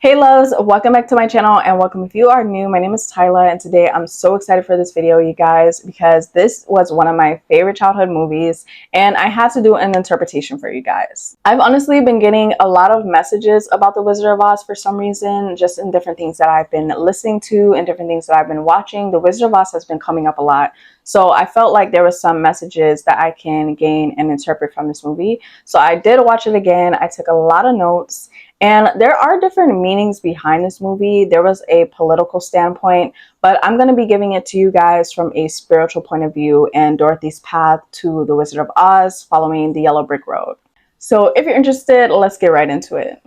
Hey loves, welcome back to my channel and welcome if you are new. My name is Tyla and today I'm so excited for this video, you guys, because this was one of my favorite childhood movies and I had to do an interpretation for you guys. I've honestly been getting a lot of messages about The Wizard of Oz for some reason, just in different things that I've been listening to and different things that I've been watching. The Wizard of Oz has been coming up a lot. So I felt like there were some messages that I can gain and interpret from this movie. So I did watch it again. I took a lot of notes. And there are different meanings behind this movie. There was a political standpoint, but I'm going to be giving it to you guys from a spiritual point of view and Dorothy's path to the Wizard of Oz following the Yellow Brick Road. So if you're interested, let's get right into it.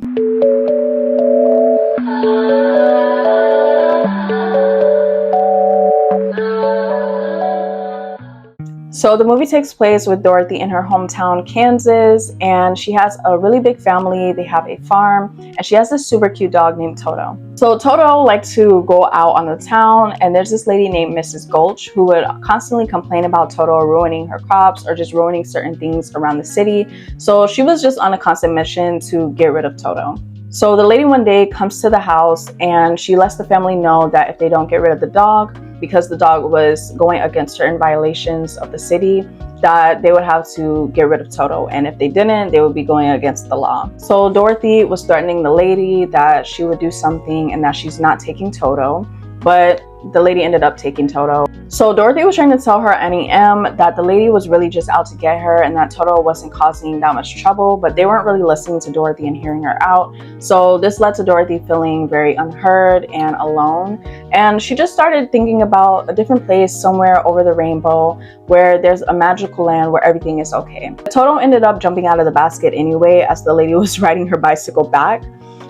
So the movie takes place with Dorothy in her hometown, Kansas, and she has a really big family. They have a farm, and she has this super cute dog named Toto. So Toto liked to go out on the town, and there's this lady named Mrs. Gulch who would constantly complain about Toto ruining her crops or just ruining certain things around the city. So she was just on a constant mission to get rid of Toto. So the lady one day comes to the house and she lets the family know that if they don't get rid of the dog, because the dog was going against certain violations of the city, that they would have to get rid of Toto. And if they didn't, they would be going against the law. So Dorothy was threatening the lady that she would do something and that she's not taking Toto. But the lady ended up taking Toto. So Dorothy was trying to tell her Annie M that the lady was really just out to get her and that Toto wasn't causing that much trouble, but they weren't really listening to Dorothy and hearing her out. So this led to Dorothy feeling very unheard and alone. And she just started thinking about a different place somewhere over the rainbow where there's a magical land where everything is okay. Toto ended up jumping out of the basket anyway as the lady was riding her bicycle back.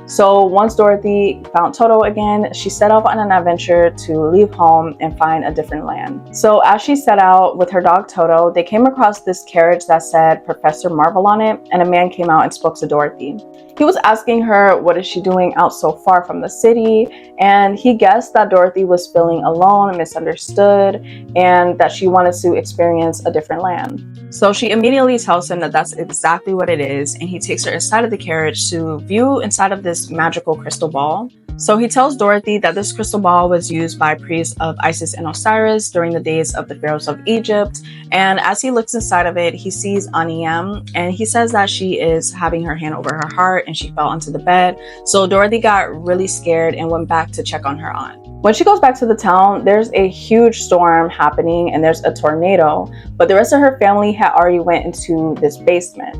So once Dorothy found Toto again, she set off on an adventure to leave home and find a different land. So as she set out with her dog Toto, they came across this carriage that said Professor Marvel on it, and a man came out and spoke to Dorothy. He was asking her what is she doing out so far from the city, and he guessed that Dorothy was feeling alone, misunderstood, and that she wanted to experience a different land. So she immediately tells him that that's exactly what it is, and he takes her inside of the carriage to view inside of this magical crystal ball. So he tells Dorothy that this crystal ball was used by priests of Isis and Osiris during the days of the pharaohs of Egypt. And as he looks inside of it, he sees Annie M, and he says that she is having her hand over her heart and she fell onto the bed. So Dorothy got really scared and went back to check on her aunt. When she goes back to the town, there's a huge storm happening and there's a tornado, but the rest of her family had already went into this basement.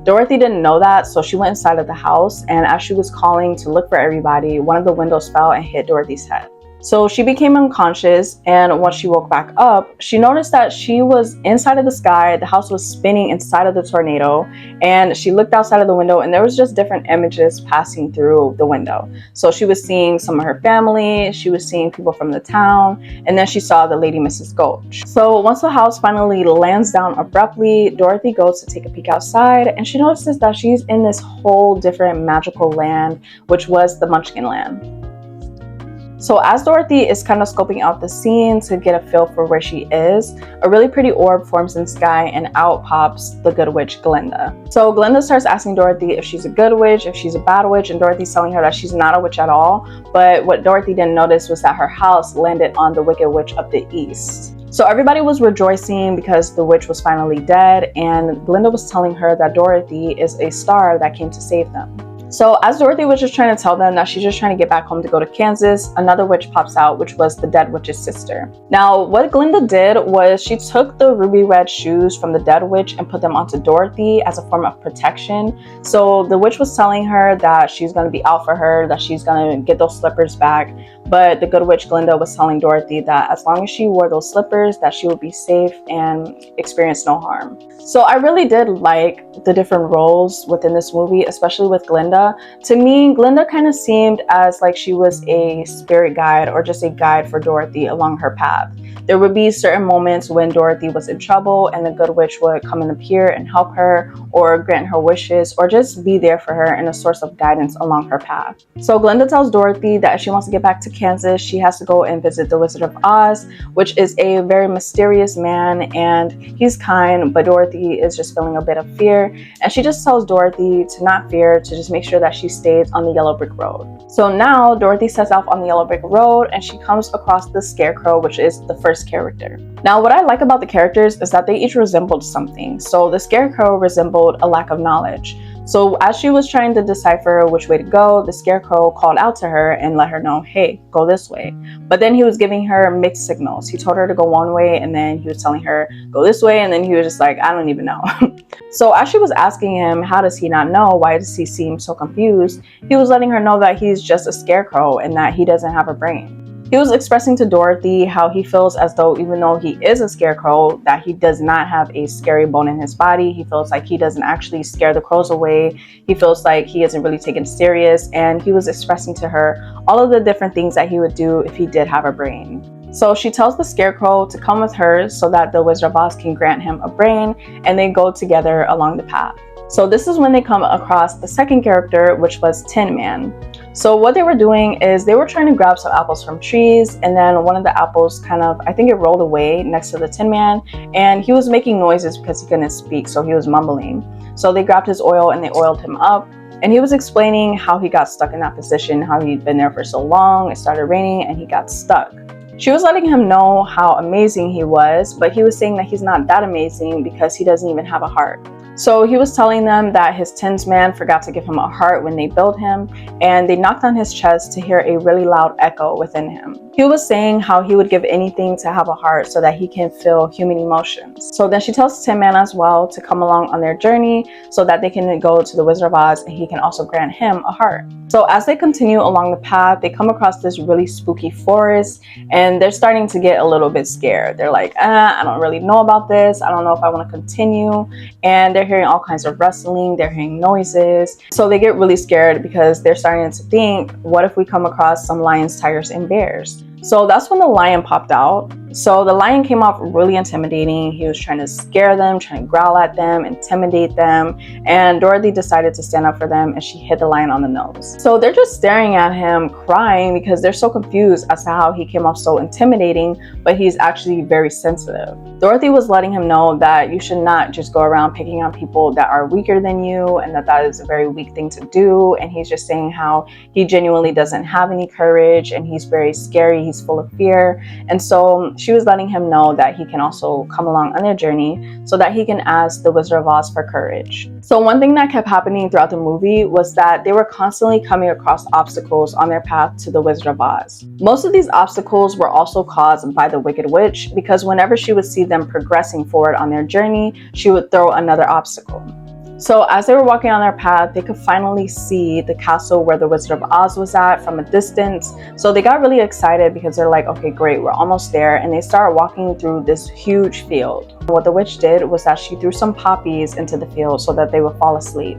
Dorothy didn't know that, so she went inside of the house, and as she was calling to look for everybody, one of the windows fell and hit Dorothy's head. So she became unconscious, and once she woke back up, she noticed that she was inside of the sky, the house was spinning inside of the tornado, and she looked outside of the window and there was just different images passing through the window. So she was seeing some of her family, she was seeing people from the town, and then she saw the lady Mrs. Gulch. So once the house finally lands down abruptly, Dorothy goes to take a peek outside and she notices that she's in this whole different magical land, which was the Munchkin Land. So as Dorothy is kind of scoping out the scene to get a feel for where she is, a really pretty orb forms in the sky and out pops the good witch Glinda. So Glinda starts asking Dorothy if she's a good witch, if she's a bad witch, and Dorothy's telling her that she's not a witch at all. But what Dorothy didn't notice was that her house landed on the Wicked Witch of the East. So everybody was rejoicing because the witch was finally dead, and Glinda was telling her that Dorothy is a star that came to save them. So as Dorothy was just trying to tell them that she's just trying to get back home to go to Kansas, another witch pops out, which was the dead witch's sister. Now, what Glinda did was she took the ruby red shoes from the dead witch and put them onto Dorothy as a form of protection. So the witch was telling her that she's going to be out for her, that she's going to get those slippers back. But the good witch Glinda was telling Dorothy that as long as she wore those slippers, that she would be safe and experience no harm. So I really did like the different roles within this movie, especially with Glinda. To me, Glinda kind of seemed as like she was a spirit guide or just a guide for Dorothy along her path. there would be certain moments when Dorothy was in trouble and the Good Witch would come and appear and help her or grant her wishes or just be there for her and a source of guidance along her path. So Glinda tells Dorothy that if she wants to get back to Kansas, she has to go and visit the Wizard of Oz, which is a very mysterious man, and he's kind, but Dorothy is just feeling a bit of fear, and she just tells Dorothy to not fear, to just make sure that she stays on the yellow brick road. So now Dorothy sets off on the yellow brick road and she comes across the Scarecrow, which is the first character. Now what I like about the characters is that they each resembled something. So the Scarecrow resembled a lack of knowledge. So as she was trying to decipher which way to go, the Scarecrow called out to her and let her know, hey, go this way. But then he was giving her mixed signals. He told her to go one way and then he was telling her, go this way. And then he was just like, I don't even know. So as she was asking him, how does he not know? Why does he seem so confused? He was letting her know that he's just a scarecrow and that he doesn't have a brain. He was expressing to Dorothy how he feels as though even though he is a scarecrow, that he does not have a scary bone in his body. He feels like he doesn't actually scare the crows away. He feels like he isn't really taken serious. And he was expressing to her all of the different things that he would do if he did have a brain. So she tells the Scarecrow to come with her so that the Wizard of Oz can grant him a brain, and they go together along the path. So this is when they come across the second character, which was Tin Man. So what they were doing is they were trying to grab some apples from trees, and then one of the apples kind of, I think it rolled away next to the Tin Man, and he was making noises because he couldn't speak, so he was mumbling. So they grabbed his oil and they oiled him up, and he was explaining how he got stuck in that position, how he'd been there for so long, it started raining and he got stuck. She was letting him know how amazing he was, but he was saying that he's not that amazing because he doesn't even have a heart. So he was telling them that his Tin Man forgot to give him a heart when they built him, and they knocked on his chest to hear a really loud echo within him. He was saying how he would give anything to have a heart so that he can feel human emotions. So then she tells Tin Man as well to come along on their journey so that they can go to the Wizard of Oz and he can also grant him a heart. So as they continue along the path, they come across this really spooky forest, and they're starting to get a little bit scared. They're like, I don't really know about this. I don't know if I want to continue. And they're hearing all kinds of rustling, they're hearing noises. So they get really scared because they're starting to think, what if we come across some lions, tigers, and bears? So that's when the lion popped out. So the lion came off really intimidating. He was trying to scare them, trying to growl at them, intimidate them. And Dorothy decided to stand up for them and she hit the lion on the nose. So they're just staring at him, crying because they're so confused as to how he came off so intimidating, but he's actually very sensitive. Dorothy was letting him know that you should not just go around picking on people that are weaker than you and that is a very weak thing to do. And he's just saying how he genuinely doesn't have any courage and he's very scary, he's full of fear. And so she was letting him know that he can also come along on their journey so that he can ask the Wizard of Oz for courage. So one thing that kept happening throughout the movie was that they were constantly coming across obstacles on their path to the Wizard of Oz. Most of these obstacles were also caused by the Wicked Witch, because whenever she would see them progressing forward on their journey, she would throw another obstacle. So as they were walking on their path, they could finally see the castle where the Wizard of Oz was at from a distance. So they got really excited because they're like, okay, great, we're almost there. And they start walking through this huge field. What the witch did was that she threw some poppies into the field so that they would fall asleep.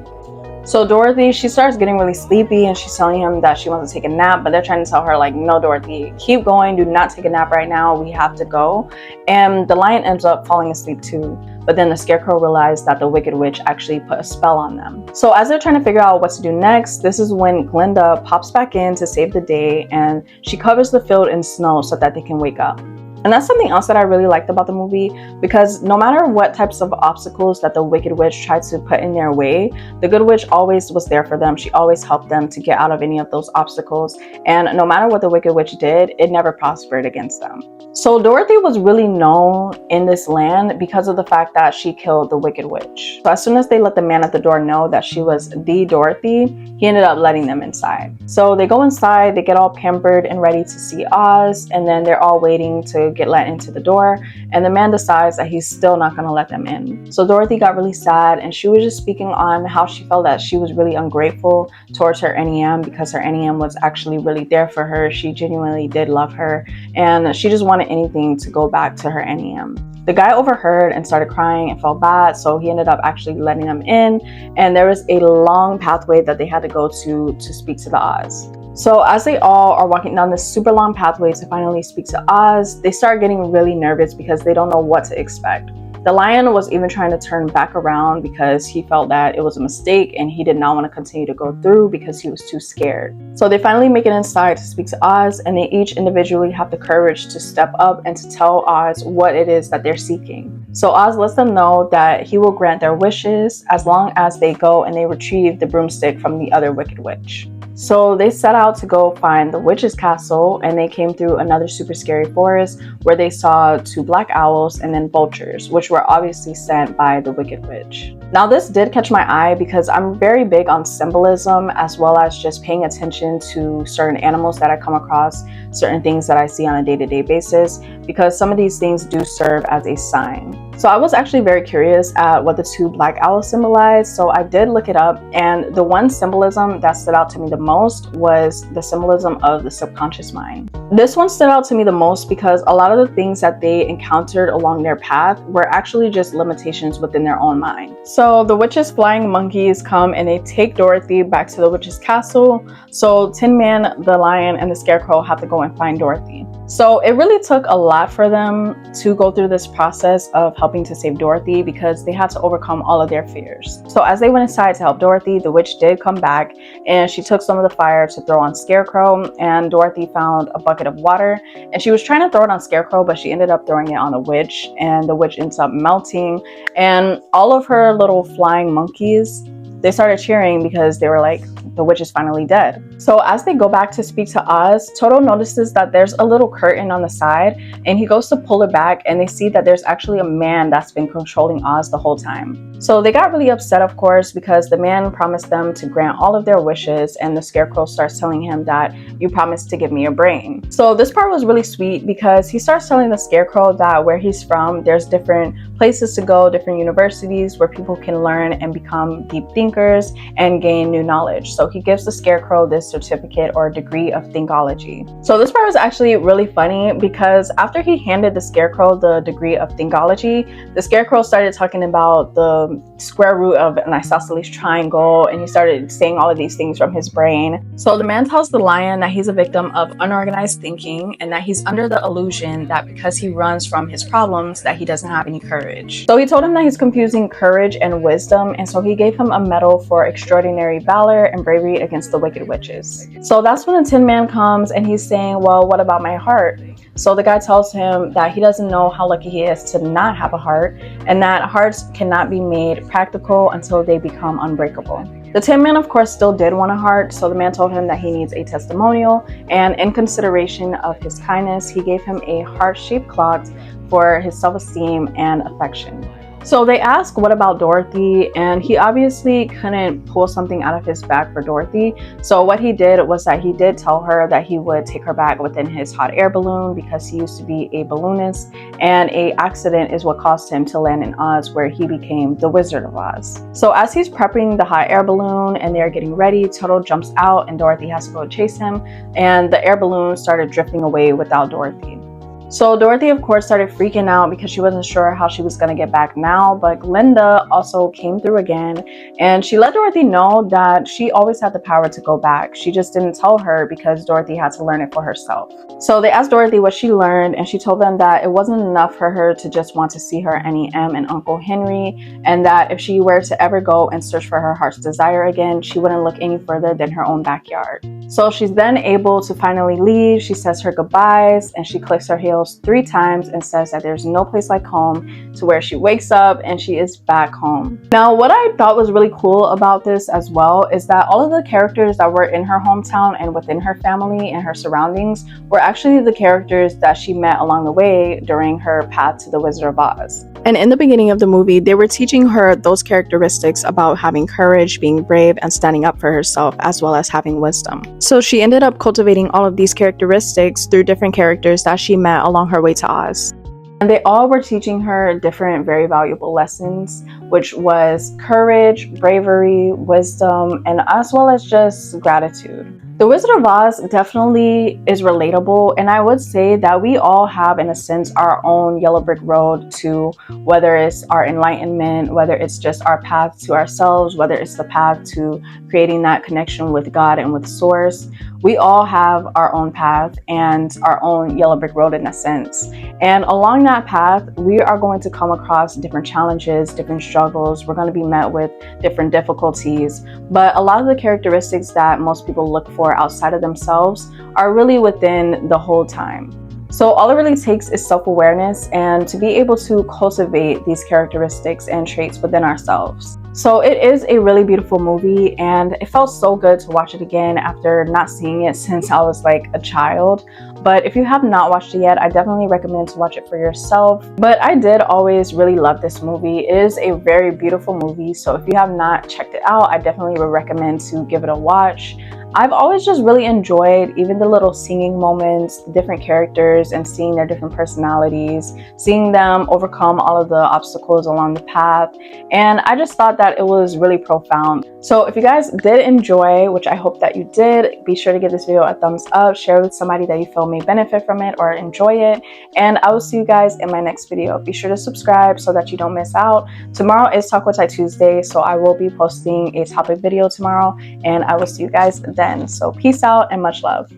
So Dorothy, she starts getting really sleepy and she's telling him that she wants to take a nap, but they're trying to tell her like, no, Dorothy, keep going, do not take a nap right now, we have to go. And the lion ends up falling asleep too. But then the Scarecrow realized that the Wicked Witch actually put a spell on them. So as they're trying to figure out what to do next, this is when Glinda pops back in to save the day, and she covers the field in snow so that they can wake up. And that's something else that I really liked about the movie, because no matter what types of obstacles that the Wicked Witch tried to put in their way, the Good Witch always was there for them. She always helped them to get out of any of those obstacles. And no matter what the Wicked Witch did, it never prospered against them. So Dorothy was really known in this land because of the fact that she killed the Wicked Witch. So as soon as they let the man at the door know that she was the Dorothy, he ended up letting them inside. So they go inside, they get all pampered and ready to see Oz, and then they're all waiting to get let into the door, and the man decides that he's still not going to let them in. So Dorothy got really sad, and she was just speaking on how she felt that she was really ungrateful towards her NEM, because her NEM was actually really there for her. She genuinely did love her, and she just wanted anything to go back to her NEM. The guy overheard and started crying and felt bad, so he ended up actually letting them in, and there was a long pathway that they had to go to speak to the Oz. So as they all are walking down this super long pathway to finally speak to Oz, they start getting really nervous because they don't know what to expect. The lion was even trying to turn back around because he felt that it was a mistake and he did not want to continue to go through because he was too scared. So they finally make it inside to speak to Oz, and they each individually have the courage to step up and to tell Oz what it is that they're seeking. So Oz lets them know that he will grant their wishes as long as they go and they retrieve the broomstick from the other Wicked Witch. So they set out to go find the witch's castle, and they came through another super scary forest where they saw 2 black owls and then vultures, which were obviously sent by the Wicked Witch. Now this did catch my eye because I'm very big on symbolism as well as just paying attention to certain animals that I come across, certain things that I see on a day-to-day basis, because some of these things do serve as a sign. So I was actually very curious at what the 2 black owls symbolized, so I did look it up, and the one symbolism that stood out to me the most was the symbolism of the subconscious mind. This one stood out to me the most because a lot of the things that they encountered along their path were actually just limitations within their own mind. So the witch's flying monkeys come and they take Dorothy back to the witch's castle, so Tin Man, the lion, and the Scarecrow have to go and find Dorothy. So it really took a lot for them to go through this process of helping to save Dorothy because they had to overcome all of their fears. So as they went inside to help Dorothy, the witch did come back and she took some of the fire to throw on Scarecrow, and Dorothy found a bucket of water and she was trying to throw it on Scarecrow, but she ended up throwing it on the witch, and the witch ends up melting, and all of her little flying monkeys, they started cheering because they were like, the witch is finally dead. So as they go back to speak to Oz, Toto notices that there's a little curtain on the side, and he goes to pull it back, and they see that there's actually a man that's been controlling Oz the whole time. So they got really upset, of course, because the man promised them to grant all of their wishes, and the Scarecrow starts telling him that you promised to give me your brain. So this part was really sweet because he starts telling the Scarecrow that where he's from, there's different places to go, different universities where people can learn and become deep thinkers and gain new knowledge. So he gives the Scarecrow this certificate or degree of thinkology. So this part was actually really funny because after he handed the Scarecrow the degree of thinkology, the Scarecrow started talking about the square root of an isosceles triangle, and he started saying all of these things from his brain. So the man tells the lion that he's a victim of unorganized thinking and that he's under the illusion that because he runs from his problems that he doesn't have any courage. So he told him that he's confusing courage and wisdom, and so he gave him a medal for extraordinary valor and bravery against the Wicked Witches. So that's when the Tin Man comes and he's saying, well, what about my heart? So the guy tells him that he doesn't know how lucky he is to not have a heart, and that hearts cannot be made practical until they become unbreakable. The Tin Man, of course, still did want a heart, so the man told him that he needs a testimonial, and in consideration of his kindness, he gave him a heart-shaped clock for his self-esteem and affection. So they ask, what about Dorothy? And he obviously couldn't pull something out of his bag for Dorothy. So what he did was that he did tell her that he would take her back within his hot air balloon because he used to be a balloonist, and an accident is what caused him to land in Oz, where he became the Wizard of Oz. So as he's prepping the hot air balloon and they're getting ready, Toto jumps out and Dorothy has to go chase him, and the air balloon started drifting away without Dorothy. So Dorothy, of course, started freaking out because she wasn't sure how she was going to get back now, but Glinda also came through again, and she let Dorothy know that she always had the power to go back. She just didn't tell her because Dorothy had to learn it for herself. So they asked Dorothy what she learned, and she told them that it wasn't enough for her to just want to see her Auntie Em and Uncle Henry, and that if she were to ever go and search for her heart's desire again, she wouldn't look any further than her own backyard. So she's then able to finally leave. She says her goodbyes, and she clicks her heels 3 times and says that there's no place like home, to where she wakes up and she is back home. Now, what I thought was really cool about this as well is that all of the characters that were in her hometown and within her family and her surroundings were actually the characters that she met along the way during her path to the Wizard of Oz. And in the beginning of the movie, they were teaching her those characteristics about having courage, being brave, and standing up for herself, as well as having wisdom. So she ended up cultivating all of these characteristics through different characters that she met along her way to Oz. And they all were teaching her different very valuable lessons, which was courage, bravery, wisdom, and as well as just gratitude. The Wizard of Oz definitely is relatable, and I would say that we all have, in a sense, our own yellow brick road to, whether it's our enlightenment, whether it's just our path to ourselves, whether it's the path to creating that connection with God and with Source. We all have our own path and our own yellow brick road, in a sense. And along that path, we are going to come across different challenges, different struggles. We're going to be met with different difficulties. But a lot of the characteristics that most people look for outside of themselves are really within the whole time. So all it really takes is self-awareness and to be able to cultivate these characteristics and traits within ourselves. So it is a really beautiful movie, and it felt so good to watch it again after not seeing it since I was like a child. But if you have not watched it yet, I definitely recommend to watch it for yourself. But I did always really love this movie. It is a very beautiful movie, so if you have not checked it out, I definitely would recommend to give it a watch. I've always just really enjoyed even the little singing moments, the different characters, and seeing their different personalities, seeing them overcome all of the obstacles along the path. And I just thought that it was really profound. So if you guys did enjoy, which I hope that you did, be sure to give this video a thumbs up, share with somebody that you feel may benefit from it or enjoy it. And I will see you guys in my next video. Be sure to subscribe so that you don't miss out. Tomorrow is Talk with Ty Tuesday, so I will be posting a topic video tomorrow, and I will see you guys then. So peace out and much love.